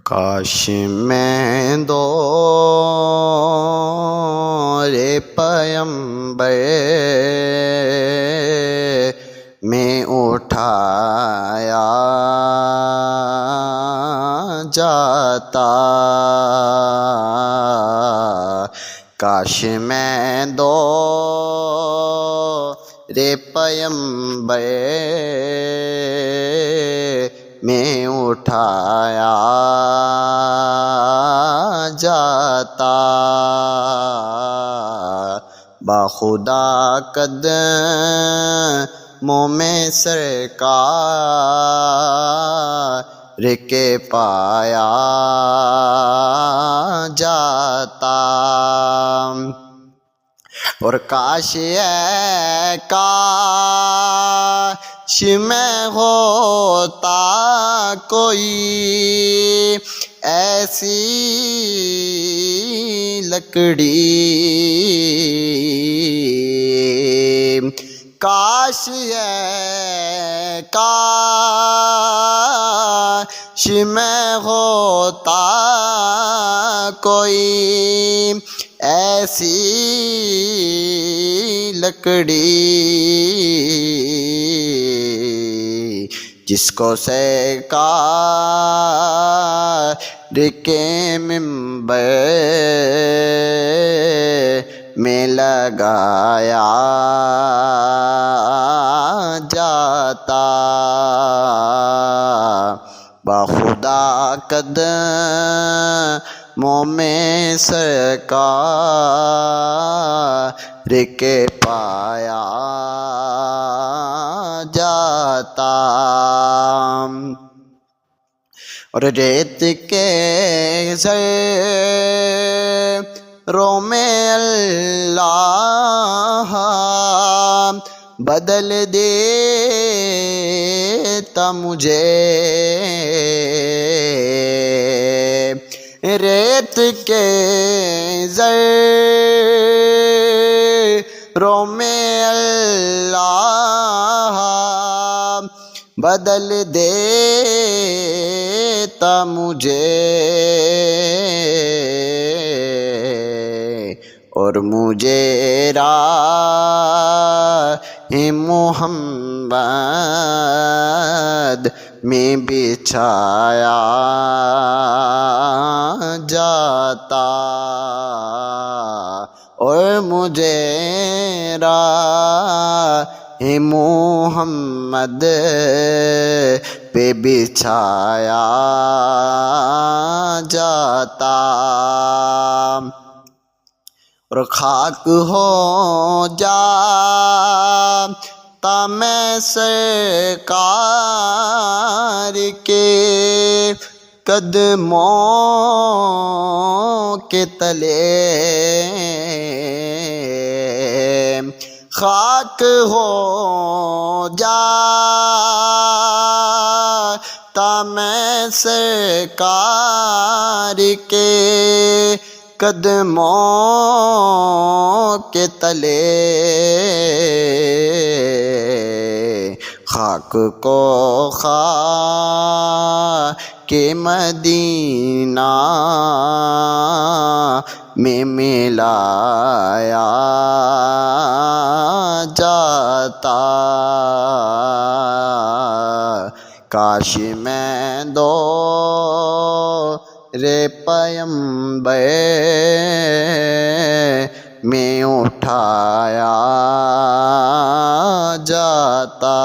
کاش میں دور پیمبر میں اٹھایا جاتا، کاش میں دور پیمبر میں اٹھایا جاتا، باخدا قدموں میں سرکار کے پایا جاتا، اور کاش کاش میں ہوتا کوئی ایسی لکڑی، کاش کاش میں ہوتا کوئی ایسی لکڑی جس کو سرکار کے منبر میں لگایا جاتا، باخدا قدموں میں سرکار کے پایا جاتا، اور ریت کے ذروں میں اللہ بدل دیتا مجھے، ریت کے ذروں میں اللہ بدل دیتا مجھے، اور مجھے راہ محمد میں بچھایا جاتا، اور مجھے راہ محمد پہ بچھایا جاتا، اور خاک ہو جاتا میں سرکار کے قدموں کے تلے، خاک ہو جاتا میں سرکار کے قدموں کے تلے، خاک کو خاک مدینہ میں ملایا جاتا، کاش میں دور پیمبر میں اٹھایا جاتا۔